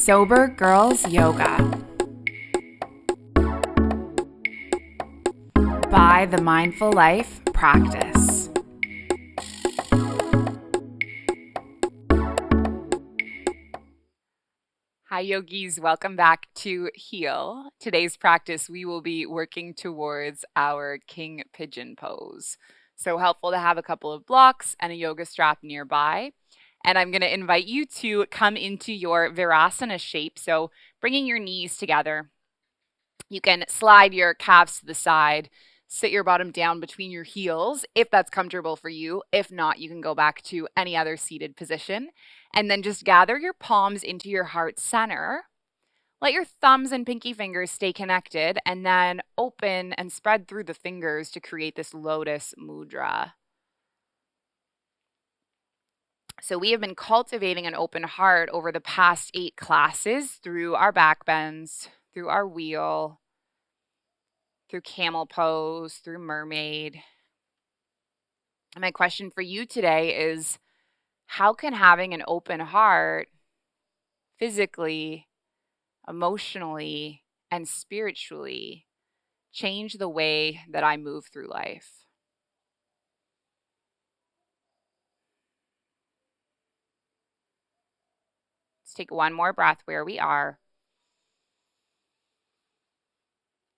Sober Girls Yoga by the Mindful Life Practice. Hi yogis, welcome back to Heal. Today's practice we will be working towards our King Pigeon Pose. So helpful to have a couple of blocks and a yoga strap nearby. And I'm going to invite you to come into your Virasana shape. So bringing your knees together. You can slide your calves to the side, sit your bottom down between your heels if that's comfortable for you. If not, you can go back to any other seated position. And then just gather your palms into your heart center. Let your thumbs and pinky fingers stay connected and then open and spread through the fingers to create this lotus mudra. So we have been cultivating an open heart over the past 8 classes through our backbends, through our wheel, through camel pose, through mermaid. And my question for you today is, how can having an open heart physically, emotionally, and spiritually change the way that I move through life? Let's take one more breath where we are.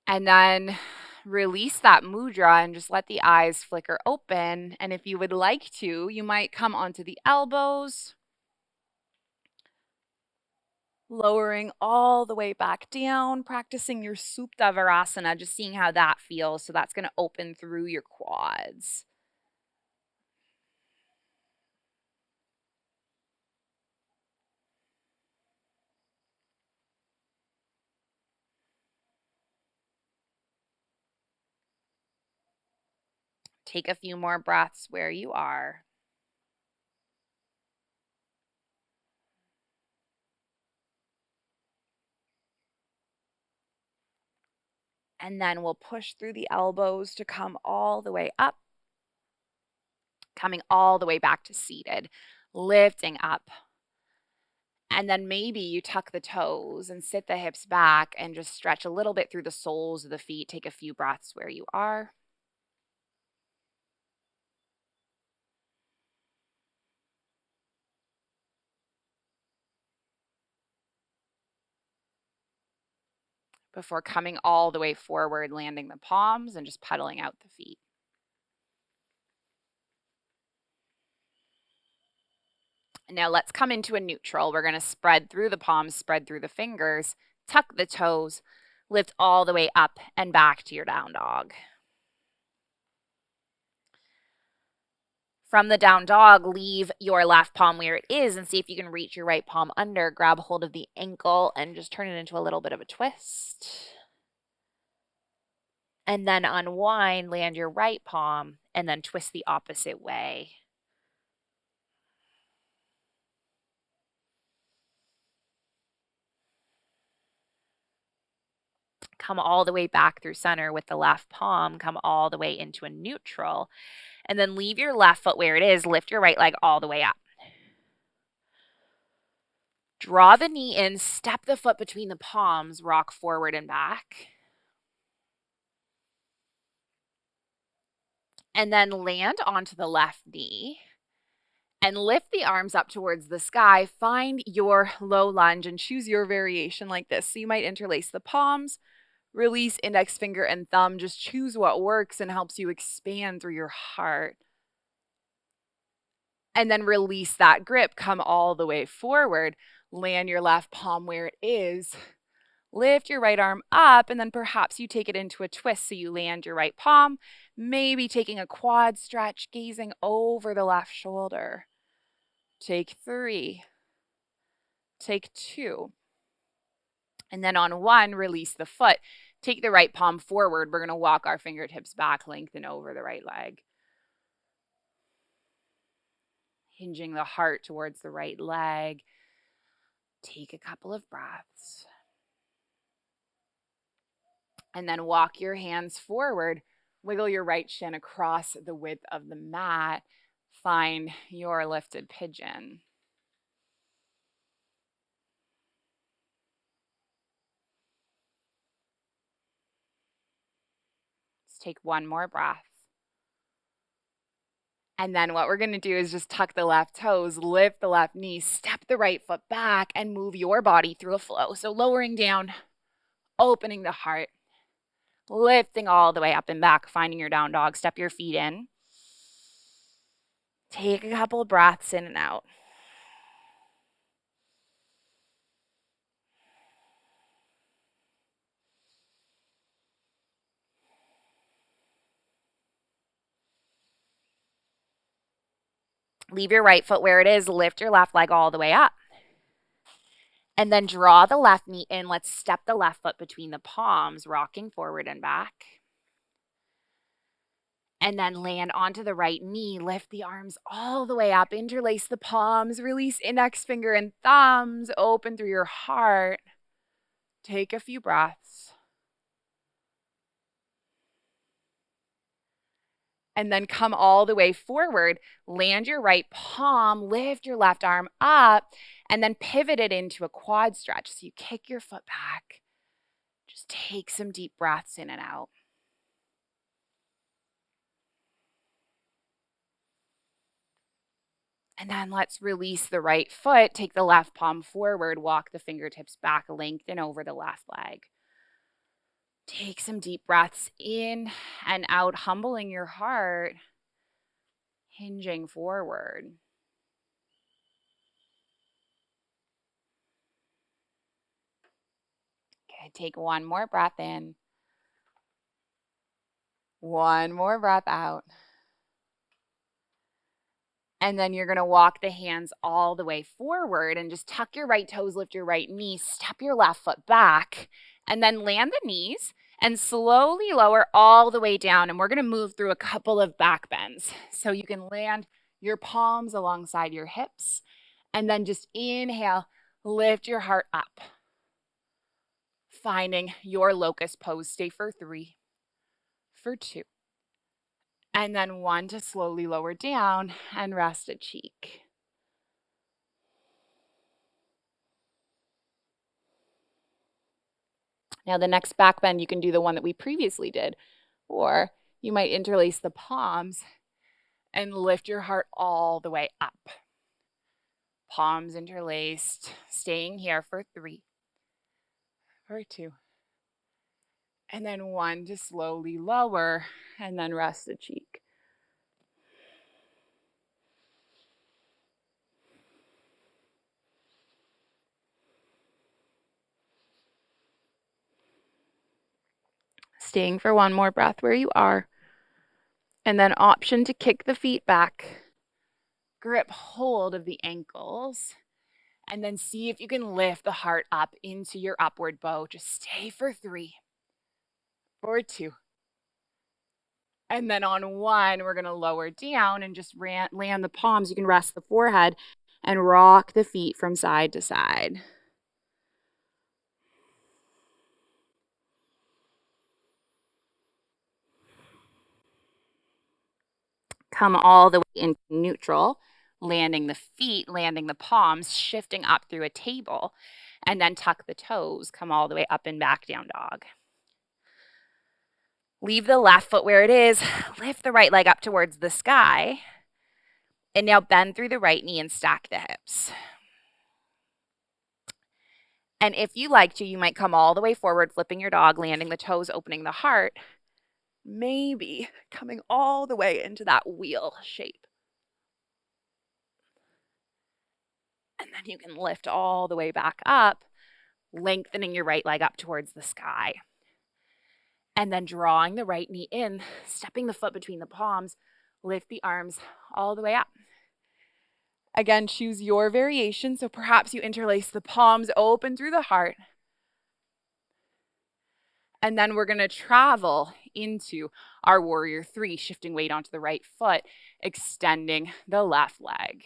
And then release that mudra and just let the eyes flicker open. And if you would like to, you might come onto the elbows, lowering all the way back down, practicing your Supta Virasana, just seeing how that feels. So that's going to open through your quads. Take a few more breaths where you are. And then we'll push through the elbows to come all the way up, coming all the way back to seated, lifting up. And then maybe you tuck the toes and sit the hips back and just stretch a little bit through the soles of the feet. Take a few breaths where you are. Before coming all the way forward, landing the palms and just pedaling out the feet. Now let's come into a neutral. We're going to spread through the palms, spread through the fingers, tuck the toes, lift all the way up and back to your down dog. From the down dog, leave your left palm where it is and see if you can reach your right palm under. Grab hold of the ankle and just turn it into a little bit of a twist. And then unwind, land your right palm, and then twist the opposite way. Come all the way back through center with the left palm. Come all the way into a neutral. And then leave your left foot where it is. Lift your right leg all the way up. Draw the knee in. Step the foot between the palms. Rock forward and back. And then land onto the left knee. And lift the arms up towards the sky. Find your low lunge and choose your variation like this. So you might interlace the palms. Release index finger and thumb. Just choose what works and helps you expand through your heart. And then release that grip. Come all the way forward. Land your left palm where it is. Lift your right arm up, and then perhaps you take it into a twist. So you land your right palm, maybe taking a quad stretch, gazing over the left shoulder. Take 3. Take 2. And then on 1, release the foot. Take the right palm forward. We're going to walk our fingertips back, lengthen over the right leg. Hinging the heart towards the right leg. Take a couple of breaths. And then walk your hands forward. Wiggle your right shin across the width of the mat. Find your lifted pigeon. Take one more breath. And then what we're going to do is just tuck the left toes, lift the left knee, step the right foot back, and move your body through a flow. So lowering down, opening the heart, lifting all the way up and back, finding your down dog. Step your feet in. Take a couple of breaths in and out. Leave your right foot where it is. Lift your left leg all the way up. And then draw the left knee in. Let's step the left foot between the palms, rocking forward and back. And then land onto the right knee. Lift the arms all the way up. Interlace the palms. Release index finger and thumbs. Open through your heart. Take a few breaths. And then come all the way forward. Land your right palm. Lift your left arm up. And then pivot it into a quad stretch. So you kick your foot back. Just take some deep breaths in and out. And then let's release the right foot. Take the left palm forward. Walk the fingertips back. Lengthen over the left leg. Take some deep breaths in and out, humbling your heart, hinging forward. Okay, take one more breath in. One more breath out. And then you're going to walk the hands all the way forward and just tuck your right toes, lift your right knee, step your left foot back, and then land the knees and slowly lower all the way down. And we're going to move through a couple of back bends. So you can land your palms alongside your hips and then just inhale, lift your heart up. Finding your locust pose. Stay for 3, for 2. And then 1 to slowly lower down and rest a cheek. Now the next back bend, you can do the one that we previously did, or you might interlace the palms and lift your heart all the way up. Palms interlaced, staying here for 3, for 2. And then 1 to slowly lower and then rest the cheek. Staying for one more breath where you are. And then option to kick the feet back. Grip hold of the ankles. And then see if you can lift the heart up into your upward bow. Just stay for 3, for 2. And then on 1, we're going to lower down and just land the palms. You can rest the forehead and rock the feet from side to side. Come all the way into neutral, landing the feet, landing the palms, shifting up through a table, and then tuck the toes. Come all the way up and back, down dog. Leave the left foot where it is. Lift the right leg up towards the sky. And now bend through the right knee and stack the hips. And if you like to, you might come all the way forward, flipping your dog, landing the toes, opening the heart. Maybe coming all the way into that wheel shape. And then you can lift all the way back up, lengthening your right leg up towards the sky. And then drawing the right knee in, stepping the foot between the palms, lift the arms all the way up. Again, choose your variation. So perhaps you interlace the palms, open through the heart. And then we're going to travel into our warrior 3, shifting weight onto the right foot, extending the left leg.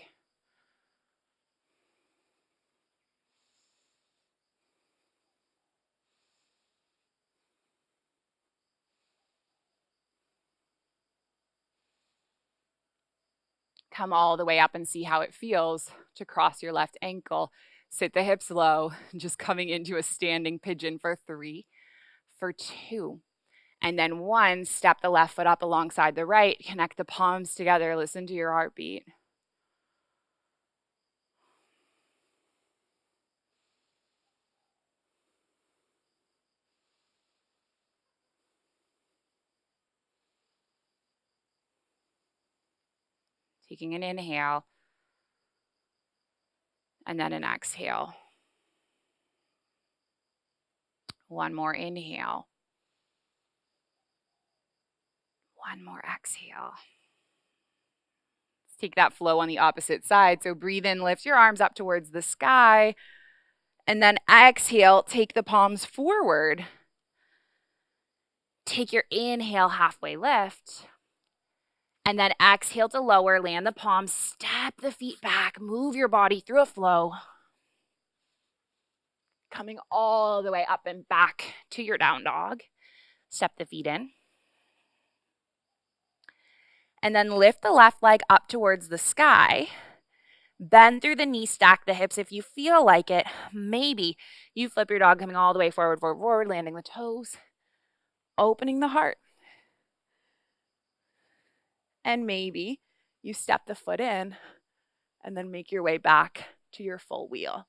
Come all the way up and see how it feels to cross your left ankle. Sit the hips low, just coming into a standing pigeon for 3, for 2. And then 1, step the left foot up alongside the right, connect the palms together, listen to your heartbeat. Taking an inhale and then an exhale. One more inhale. One more exhale. Let's take that flow on the opposite side. So breathe in, lift your arms up towards the sky. And then exhale, take the palms forward. Take your inhale, halfway lift. And then exhale to lower, land the palms, step the feet back, move your body through a flow. Coming all the way up and back to your down dog. Step the feet in. And then lift the left leg up towards the sky. Bend through the knee, stack the hips if you feel like it. Maybe you flip your dog, coming all the way forward, forward, forward, landing the toes, opening the heart. And maybe you step the foot in and then make your way back to your full wheel.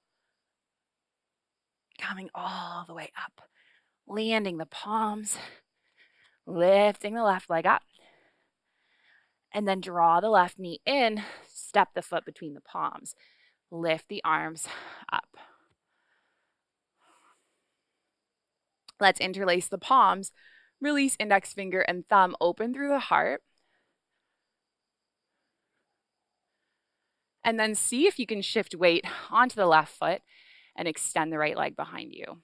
Coming all the way up, landing the palms, lifting the left leg up, and then draw the left knee in, step the foot between the palms, lift the arms up. Let's interlace the palms, release index finger and thumb, open through the heart. And then see if you can shift weight onto the left foot and extend the right leg behind you.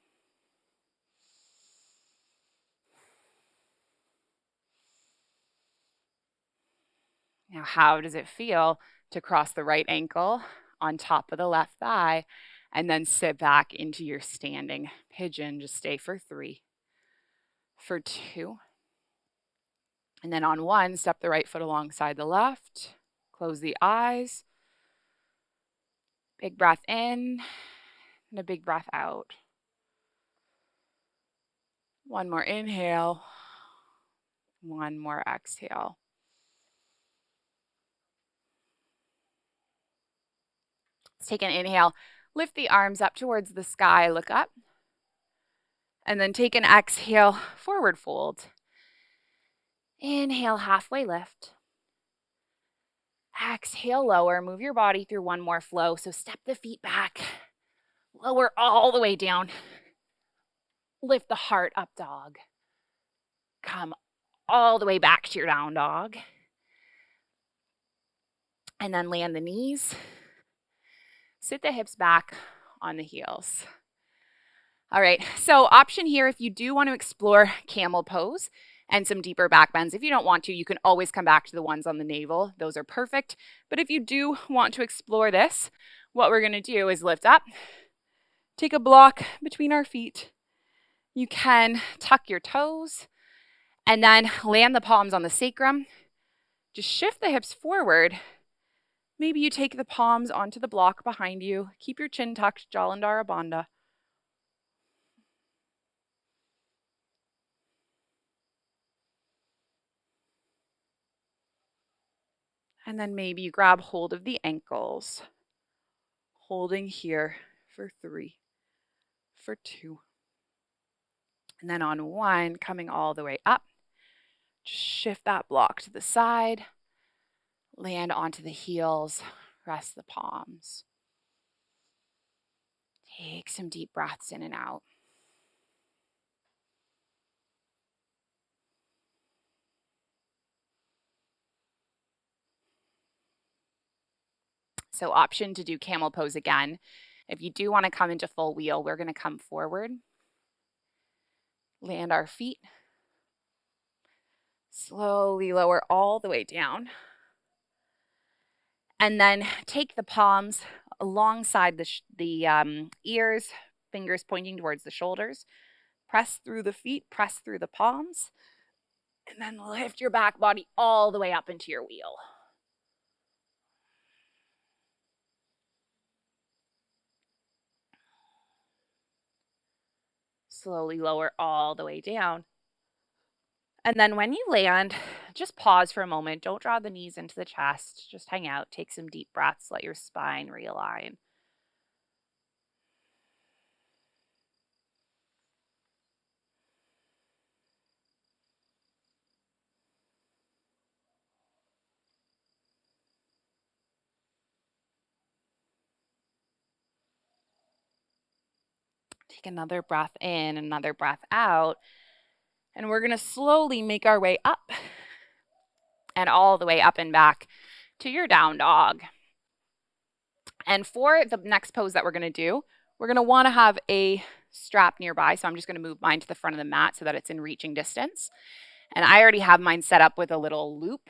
Now, how does it feel to cross the right ankle on top of the left thigh and then sit back into your standing pigeon? Just stay for 3, for 2. And then on 1, step the right foot alongside the left. Close the eyes. Big breath in and a big breath out. One more inhale. One more exhale. Let's take an inhale. Lift the arms up towards the sky. Look up. And then take an exhale. Forward fold. Inhale, halfway lift. Exhale, lower. Move your body through one more flow. So step the feet back. Lower all the way down. Lift the heart up, dog. Come all the way back to your down dog. And then land the knees. Sit the hips back on the heels. All right, so option here, if you do want to explore camel pose and some deeper back bends. If you don't want to, you can always come back to the ones on the navel. Those are perfect. But if you do want to explore this, what we're going to do is lift up, take a block between our feet. You can tuck your toes and then land the palms on the sacrum. Just shift the hips forward. Maybe you take the palms onto the block behind you. Keep your chin tucked, Jalandhara Bandha. And then maybe you grab hold of the ankles, holding here for 3, for 2. And then on 1, coming all the way up, just shift that block to the side, land onto the heels, rest the palms. Take some deep breaths in and out. So option to do camel pose again. If you do want to come into full wheel, we're going to come forward, land our feet, slowly lower all the way down, and then take the palms alongside the ears, fingers pointing towards the shoulders. Press through the feet, press through the palms, and then lift your back body all the way up into your wheel. Slowly lower all the way down. And then when you land, just pause for a moment. Don't draw the knees into the chest. Just hang out. Take some deep breaths. Let your spine realign. Take another breath in, another breath out. And we're going to slowly make our way up and all the way up and back to your down dog. And for the next pose that we're going to do, we're going to want to have a strap nearby. So I'm just going to move mine to the front of the mat so that it's in reaching distance. And I already have mine set up with a little loop.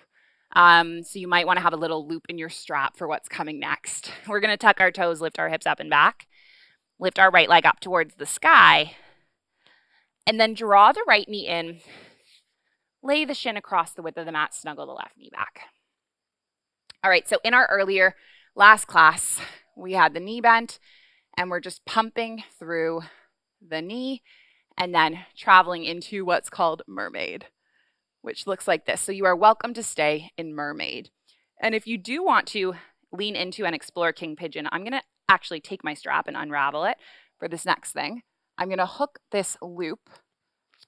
So you might want to have a little loop in your strap for what's coming next. We're going to tuck our toes, lift our hips up and back, lift our right leg up towards the sky, and then draw the right knee in, lay the shin across the width of the mat, snuggle the left knee back. All right, so in our earlier last class, we had the knee bent, and we're just pumping through the knee and then traveling into what's called mermaid, which looks like this. So you are welcome to stay in mermaid. And if you do want to lean into and explore King Pigeon, I'm going to actually take my strap and unravel it for this next thing. I'm going to hook this loop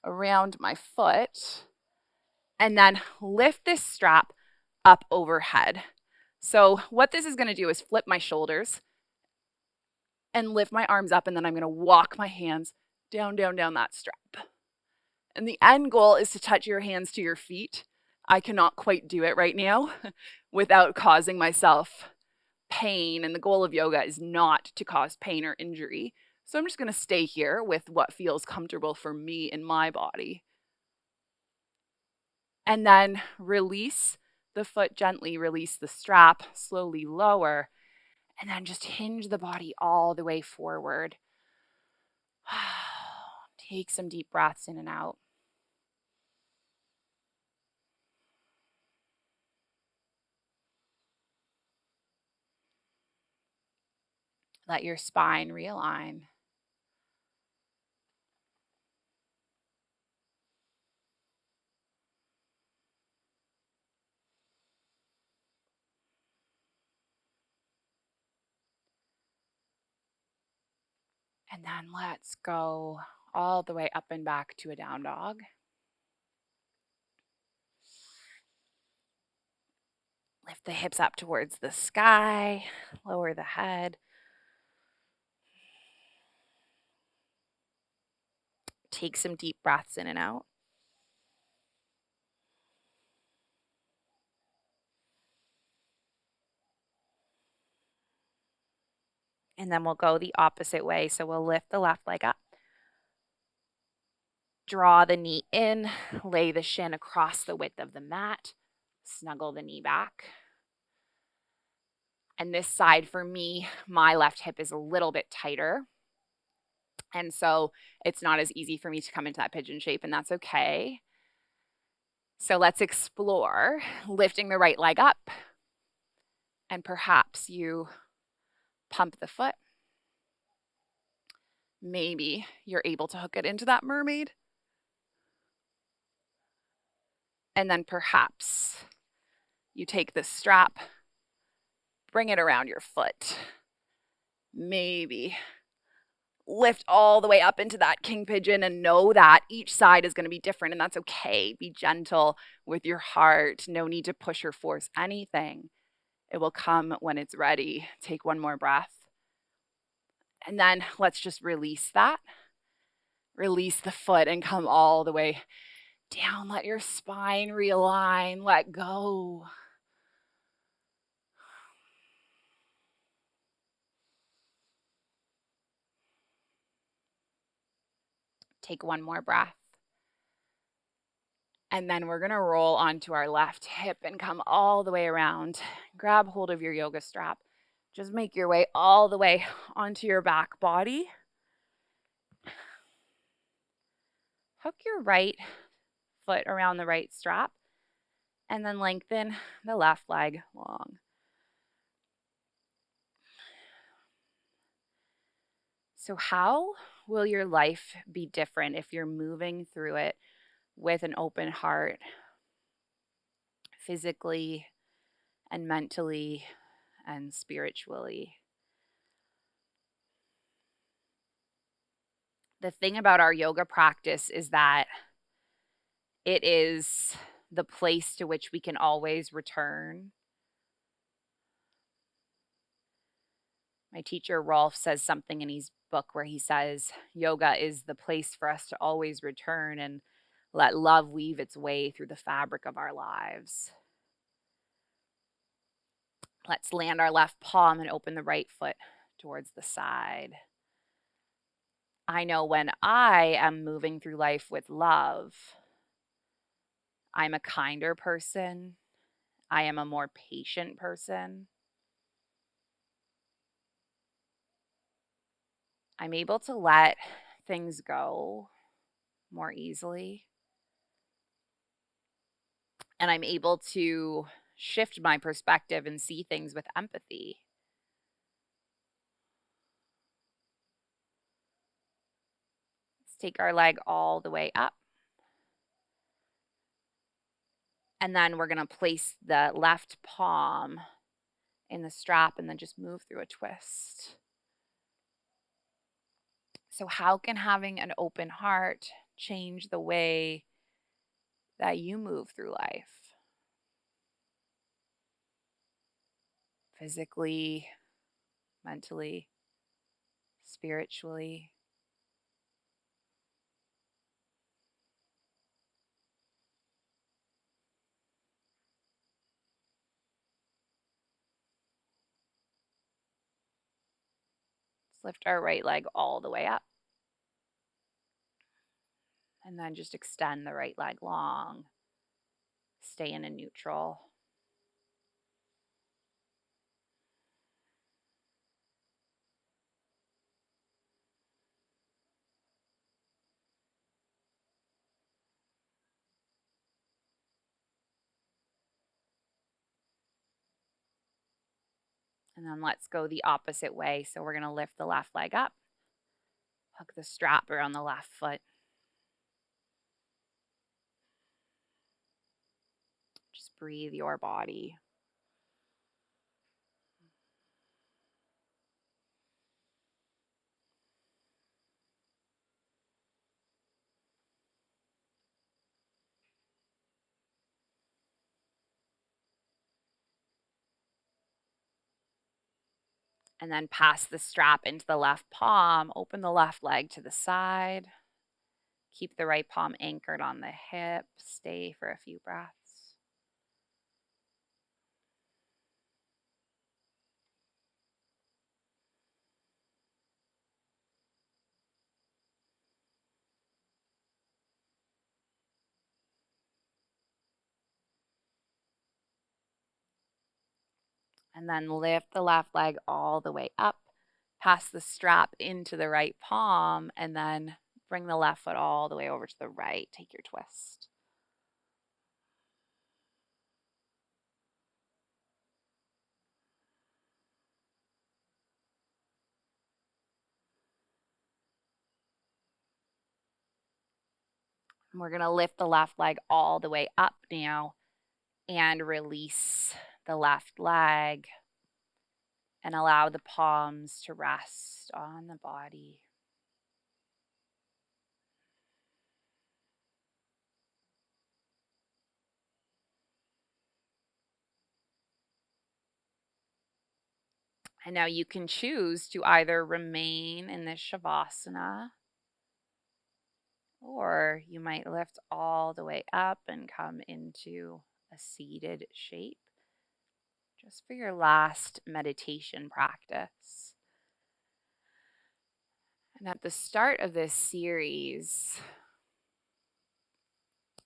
around my foot and then lift this strap up overhead. So what this is going to do is flip my shoulders and lift my arms up, and then I'm going to walk my hands down, down, down that strap. And the end goal is to touch your hands to your feet. I cannot quite do it right now without causing myself pain. And the goal of yoga is not to cause pain or injury. So I'm just going to stay here with what feels comfortable for me in my body. And then release the foot gently, release the strap, slowly lower, and then just hinge the body all the way forward. Take some deep breaths in and out. Let your spine realign. And then let's go all the way up and back to a down dog. Lift the hips up towards the sky, lower the head. Take some deep breaths in and out. And then we'll go the opposite way. So we'll lift the left leg up. Draw the knee in, lay the shin across the width of the mat, snuggle the knee back. And this side for me, my left hip is a little bit tighter. And so it's not as easy for me to come into that pigeon shape, and that's okay. So let's explore lifting the right leg up. And perhaps you pump the foot. Maybe you're able to hook it into that mermaid. And then perhaps you take the strap, bring it around your foot. Maybe lift all the way up into that king pigeon and know that each side is going to be different, and that's okay. Be gentle with your heart. No need to push or force anything. It will come when it's ready. Take one more breath. And then let's just release that. Release the foot and come all the way down. Let your spine realign. Let go. Take one more breath. And then we're going to roll onto our left hip and come all the way around. Grab hold of your yoga strap. Just make your way all the way onto your back body. Hook your right foot around the right strap and then lengthen the left leg long. So how will your life be different if you're moving through it with an open heart, physically and mentally and spiritually. The thing about our yoga practice is that it is the place to which we can always return. My teacher, Rolf, says something in his book where he says, yoga is the place for us to always return and let love weave its way through the fabric of our lives. Let's land our left palm and open the right foot towards the side. I know when I am moving through life with love, I'm a kinder person. I am a more patient person. I'm able to let things go more easily. And I'm able to shift my perspective and see things with empathy. Let's take our leg all the way up. And then we're going to place the left palm in the strap and then just move through a twist. So how can having an open heart change the way that you move through life? Physically, mentally, spiritually. Let's lift our right leg all the way up. And then just extend the right leg long. Stay in a neutral. And then let's go the opposite way. So we're going to lift the left leg up, hook the strap around the left foot. Just breathe your body. And then pass the strap into the left palm. Open the left leg to the side. Keep the right palm anchored on the hip. Stay for a few breaths. And then lift the left leg all the way up. Pass the strap into the right palm. And then bring the left foot all the way over to the right. Take your twist. And we're going to lift the left leg all the way up now and release the left leg and allow the palms to rest on the body. And now you can choose to either remain in this Shavasana, or you might lift all the way up and come into a seated shape just for your last meditation practice. And at the start of this series,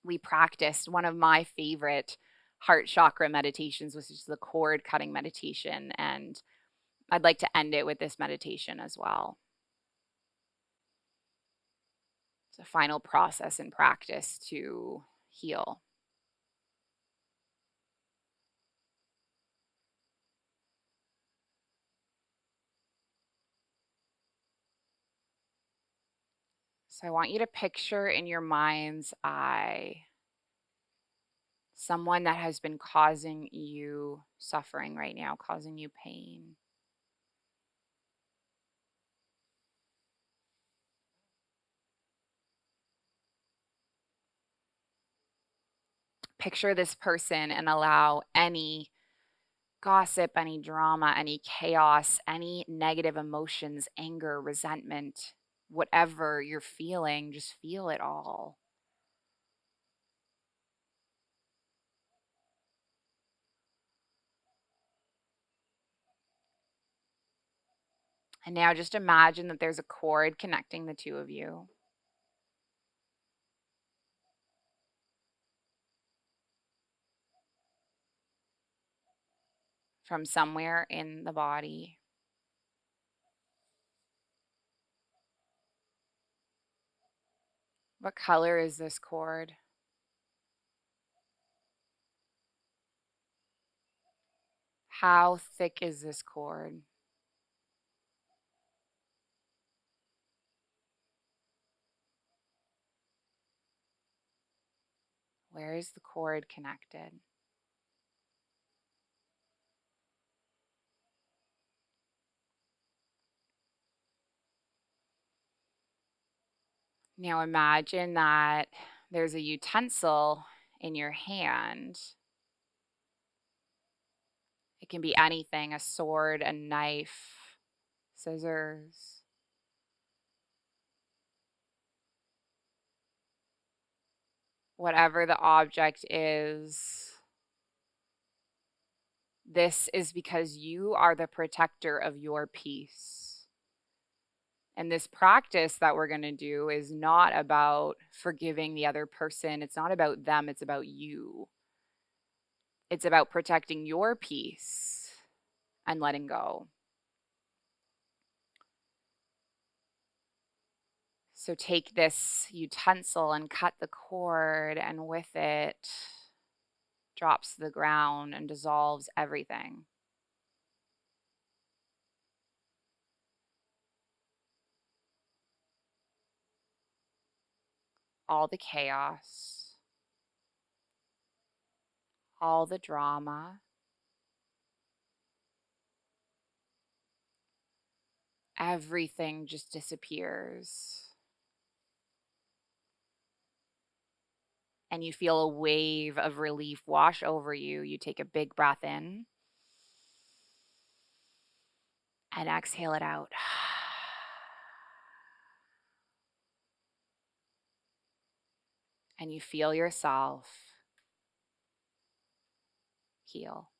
we practiced one of my favorite heart chakra meditations, which is the cord cutting meditation. And I'd like to end it with this meditation as well. It's a final process and practice to heal. So I want you to picture in your mind's eye someone that has been causing you suffering right now, causing you pain. Picture this person and allow any gossip, any drama, any chaos, any negative emotions, anger, resentment, whatever you're feeling, just feel it all. And now just imagine that there's a cord connecting the two of you from somewhere in the body. What color is this cord? How thick is this cord? Where is the cord connected? Now imagine that there's a utensil in your hand. It can be anything, a sword, a knife, scissors. Whatever the object is, this is because you are the protector of your peace. And this practice that we're going to do is not about forgiving the other person. It's not about them. It's about you. It's about protecting your peace and letting go. So take this utensil and cut the cord, and with it, drops to the ground and dissolves everything. All the chaos, all the drama, everything just disappears. And you feel a wave of relief wash over you. You take a big breath in and exhale it out. And you feel yourself heal.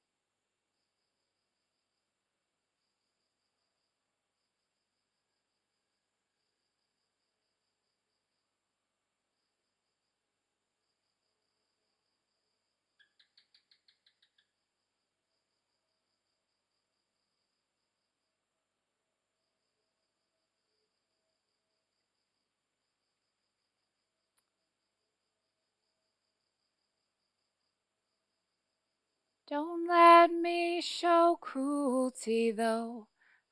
Don't let me show cruelty, though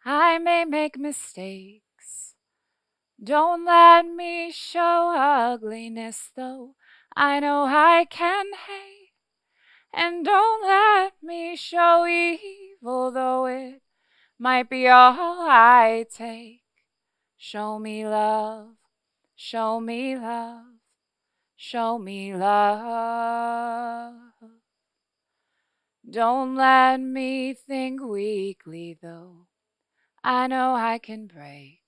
I may make mistakes. Don't let me show ugliness, though I know I can hate. And don't let me show evil, though it might be all I take. Show me love, show me love, show me love. Don't let me think weakly, though I know I can break.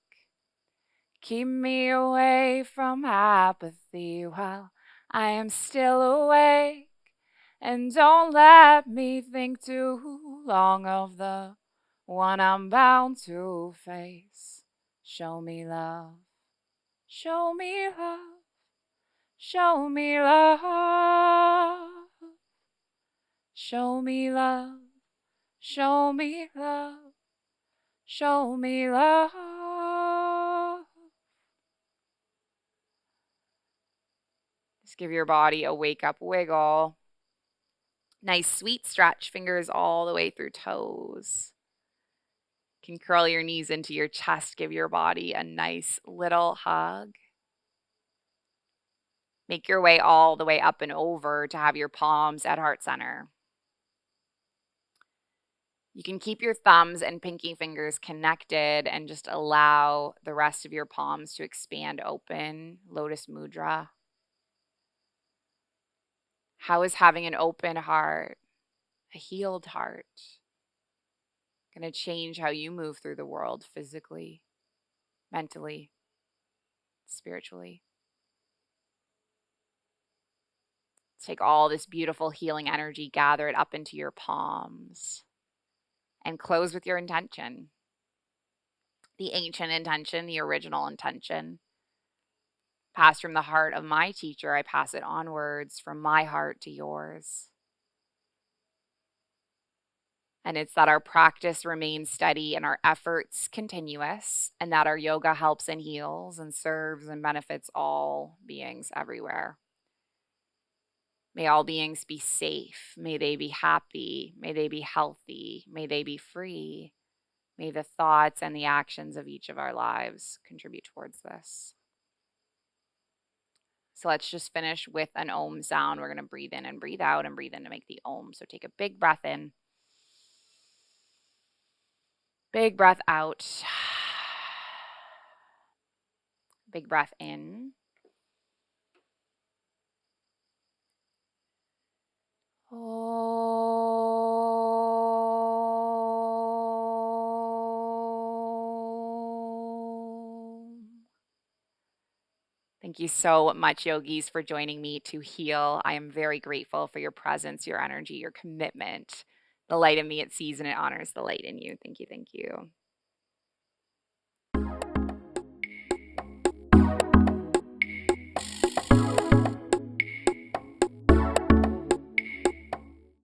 Keep me away from apathy while I am still awake. And don't let me think too long of the one I'm bound to face. Show me love, show me love, show me love. Show me love, show me love, show me love. Just give your body a wake up wiggle. Nice sweet stretch, fingers all the way through toes. You can curl your knees into your chest, give your body a nice little hug. Make your way all the way up and over to have your palms at heart center. You can keep your thumbs and pinky fingers connected and just allow the rest of your palms to expand open, lotus mudra. How is having an open heart, a healed heart, going to change how you move through the world physically, mentally, spiritually? Take all this beautiful healing energy, gather it up into your palms, and close with your intention. The ancient intention, the original intention. Passed from the heart of my teacher, I pass it onwards from my heart to yours. And it's that our practice remains steady and our efforts continuous, and that our yoga helps and heals and serves and benefits all beings everywhere. May all beings be safe. May they be happy. May they be healthy. May they be free. May the thoughts and the actions of each of our lives contribute towards this. So let's just finish with an Om sound. We're going to breathe in and breathe out and breathe in to make the Om. So take a big breath in. Big breath out. Big breath in. Thank you so much, yogis, for joining me to heal. I am very grateful for your presence, your energy, your commitment. The light in me, it sees and it honors the light in you. Thank you. Thank you.